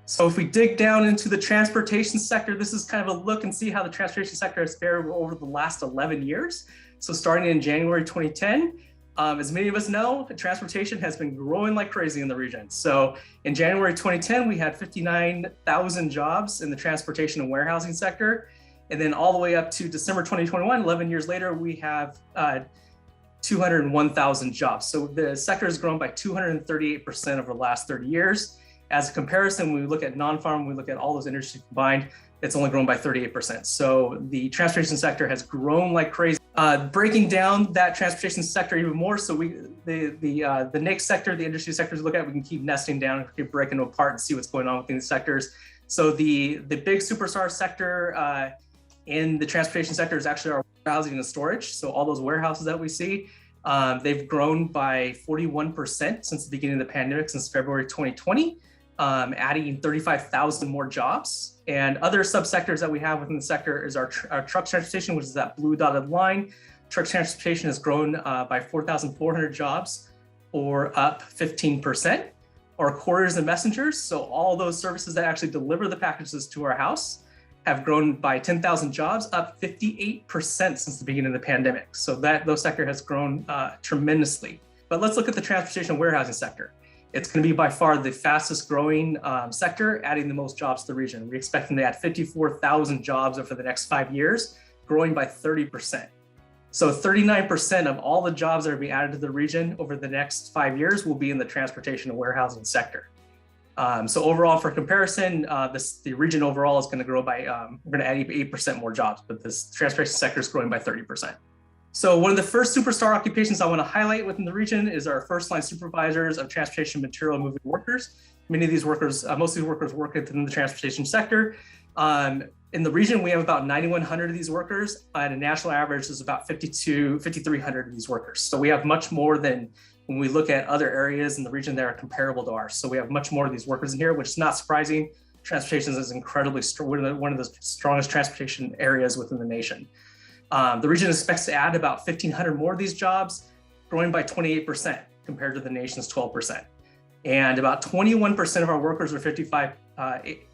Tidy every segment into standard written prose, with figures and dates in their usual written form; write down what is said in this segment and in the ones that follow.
So if we dig down into the transportation sector, this is kind of a look and see how the transportation sector has fared over the last 11 years. So starting in January 2010, as many of us know, transportation has been growing like crazy in the region. So in January 2010, we had 59,000 jobs in the transportation and warehousing sector. And then all the way up to December 2021, 11 years later, we have 201,000 jobs. So the sector has grown by 238% over the last 30 years. As a comparison, when we look at non-farm, we look at all those industries combined, it's only grown by 38%. So the transportation sector has grown like crazy. Breaking down that transportation sector even more, so the next sector, the industry sectors, look at, we can keep nesting down and keep breaking them apart and see what's going on within the sectors. So the big superstar sector in the transportation sector is actually our warehousing and storage. So all those warehouses that we see, they've grown by 41% since the beginning of the pandemic, since February 2020. Adding 35,000 more jobs. And other subsectors that we have within the sector is our truck transportation, which is that blue dotted line. Truck transportation has grown by 4,400 jobs, or up 15%. Our couriers and messengers, so all those services that actually deliver the packages to our house, have grown by 10,000 jobs, up 58% since the beginning of the pandemic. So those sector has grown tremendously. But let's look at the transportation and warehousing sector. It's going to be by far the fastest growing sector, adding the most jobs to the region. We expect them to add 54,000 jobs over the next 5 years, growing by 30%. So 39% of all the jobs that are being added to the region over the next 5 years will be in the transportation and warehousing sector. So overall, for comparison, the region overall is going to grow by, we're going to add 8% more jobs, but this transportation sector is growing by 30%. So one of the first superstar occupations I want to highlight within the region is our first line supervisors of transportation material moving workers. Many of these workers, most of these workers work within the transportation sector. In the region, we have about 9,100 of these workers. At a national average, there's about 5,300 of these workers. So we have much more than when we look at other areas in the region that are comparable to ours. So we have much more of these workers in here, which is not surprising. Transportation is incredibly strong, one of the strongest transportation areas within the nation. The region expects to add about 1,500 more of these jobs, growing by 28% compared to the nation's 12%. And about 21% of our workers are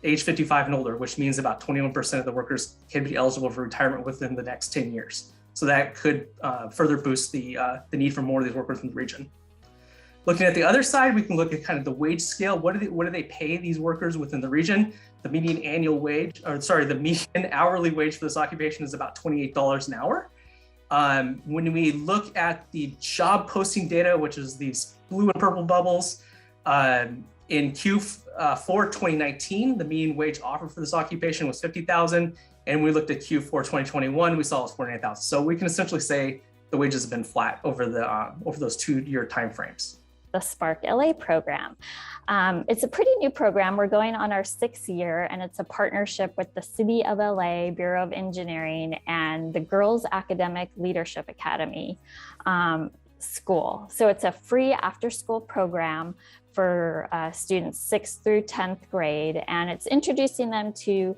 age 55 and older, which means about 21% of the workers can be eligible for retirement within the next 10 years. So that could further boost the need for more of these workers in the region. Looking at the other side, we can look at kind of the wage scale. What do they pay these workers within the region? The median the median hourly wage for this occupation is about $28 an hour. When we look at the job posting data, which is these blue and purple bubbles, in Q4 2019, the median wage offered for this occupation was $50,000, and we looked at Q4 2021, we saw it was $49,000. So we can essentially say the wages have been flat over those 2-year timeframes. The Spark LA program. It's a pretty new program. We're going on our 6th year, and it's a partnership with the City of LA Bureau of Engineering and the Girls Academic Leadership Academy school. So it's a free after-school program for students 6th through 10th grade, and it's introducing them to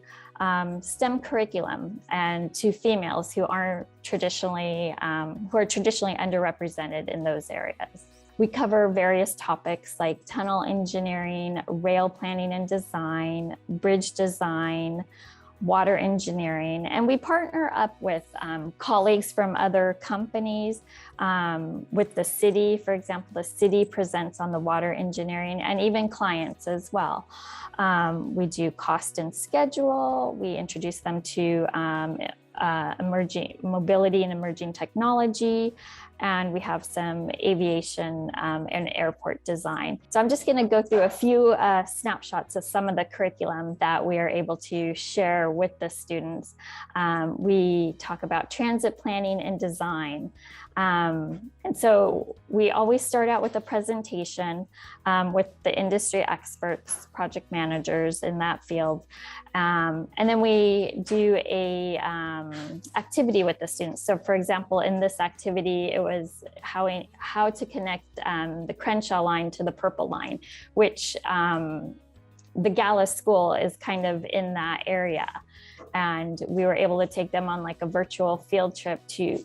STEM curriculum and to females who are traditionally underrepresented in those areas. We cover various topics like tunnel engineering, rail planning and design, bridge design, water engineering, and we partner up with colleagues from other companies. With the city, for example, the city presents on the water engineering, and even clients as well. We do cost and schedule. We introduce them to emerging mobility and emerging technology, and we have some aviation and airport design. So I'm just going to go through a few snapshots of some of the curriculum that we are able to share with the students. We talk about transit planning and design. And so we always start out with a presentation with the industry experts, project managers in that field. And then we do a activity with the students. So for example, in this activity, it was how to connect the Crenshaw line to the Purple line, which the Gala School is kind of in that area. And we were able to take them on like a virtual field trip to,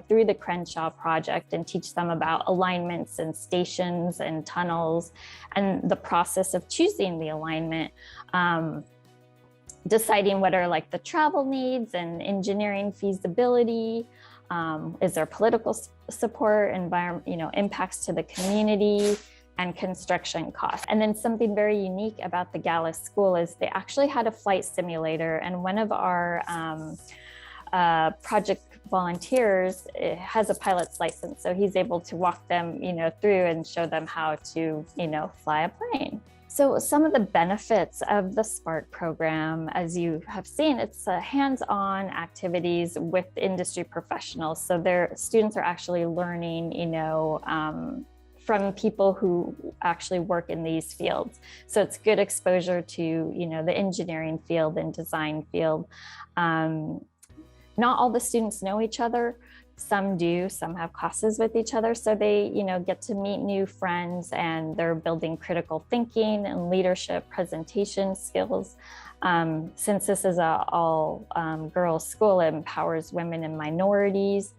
through the Crenshaw project and teach them about alignments and stations and tunnels and the process of choosing the alignment, deciding what are like the travel needs and engineering feasibility, is there political support, impacts to the community, and construction costs. And then something very unique about the Gallus School is they actually had a flight simulator, and one of our project volunteers has a pilot's license, so he's able to walk them, through and show them how to, fly a plane. So some of the benefits of the SPARK program, as you have seen, it's hands-on activities with industry professionals. So their students are actually learning, from people who actually work in these fields. So it's good exposure to, the engineering field and design field. Not all the students know each other. Some do, some have classes with each other. So they, get to meet new friends, and they're building critical thinking and leadership presentation skills. Since this is a all girls school, it empowers women and minorities.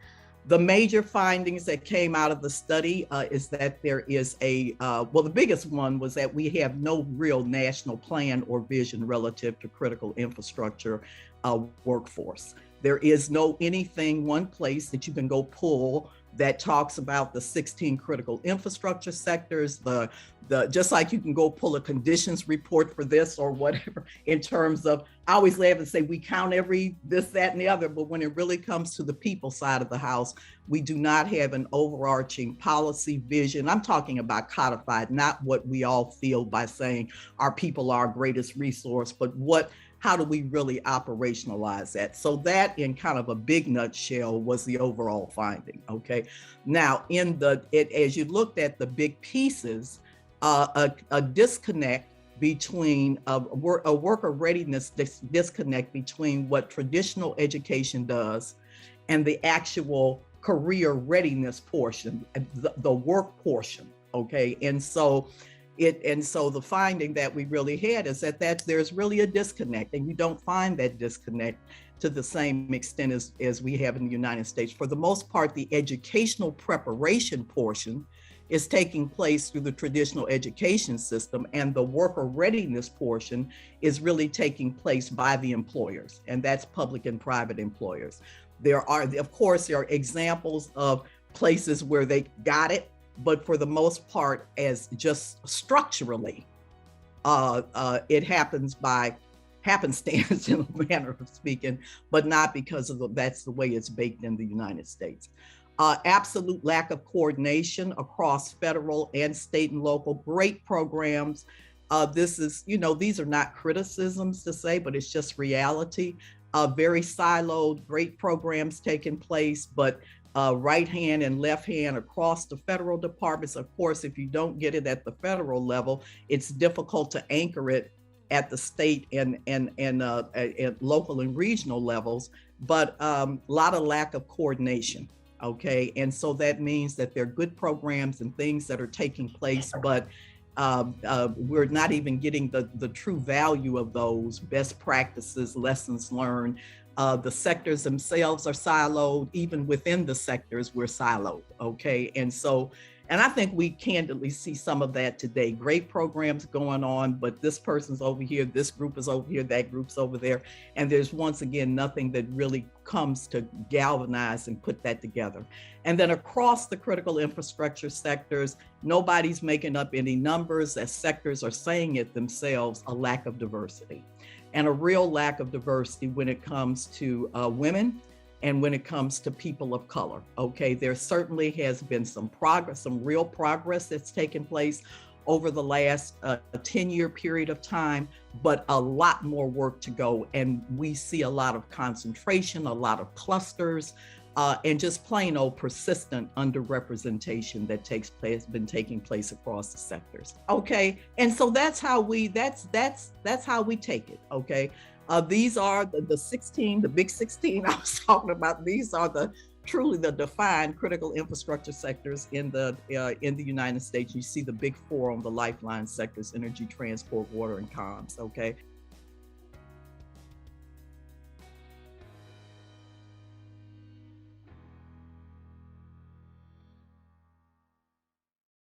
The major findings that came out of the study is that there is the biggest one was that we have no real national plan or vision relative to critical infrastructure workforce. There is one place that you can go pull that talks about the 16 critical infrastructure sectors, just like you can go pull a conditions report for this or whatever, in terms of, I always laugh and say we count every this, that, and the other, but when it really comes to the people side of the house, we do not have an overarching policy vision. I'm talking about codified, not what we all feel by saying our people are our greatest resource, but how do we really operationalize that? So that, in kind of a big nutshell, was the overall finding, okay? Now, as you looked at the big pieces, a disconnect between a worker readiness disconnect between what traditional education does and the actual career readiness portion, the work portion, okay? And so the finding that we really had is that there's really a disconnect, and you don't find that disconnect to the same extent as we have in the United States. For the most part, the educational preparation portion is taking place through the traditional education system, and the worker readiness portion is really taking place by the employers, and that's public and private employers. There are examples of places where they got it, but for the most part, as just structurally, it happens by happenstance in a manner of speaking, but not because that's the way it's baked in the United States. Absolute lack of coordination across federal and state and local, great programs. This is, these are not criticisms to say, but it's just reality. Very siloed, great programs taking place, but right hand and left hand across the federal departments. Of course, if you don't get it at the federal level, it's difficult to anchor it at the state and at local and regional levels, but a lot of lack of coordination, okay? And so that means that there are good programs and things that are taking place, but we're not even getting the true value of those best practices, lessons learned. The sectors themselves are siloed. Even within the sectors, we're siloed, okay? And I think we candidly see some of that today. Great programs going on, but this person's over here, this group is over here, that group's over there. And there's, once again, nothing that really comes to galvanize and put that together. And then across the critical infrastructure sectors, nobody's making up any numbers, as sectors are saying it themselves, a lack of diversity. And a real lack of diversity when it comes to women and when it comes to people of color, okay? There certainly has been some progress, some real progress that's taken place over the last 10-year period of time, but a lot more work to go. And we see a lot of concentration, a lot of clusters, and just plain old persistent underrepresentation that has been taking place across the sectors. Okay, and so that's how we take it. Okay, these are the 16, the big 16 I was talking about. These are truly the defined critical infrastructure sectors in the United States. You see the big four on the lifeline sectors: energy, transport, water, and comms. Okay.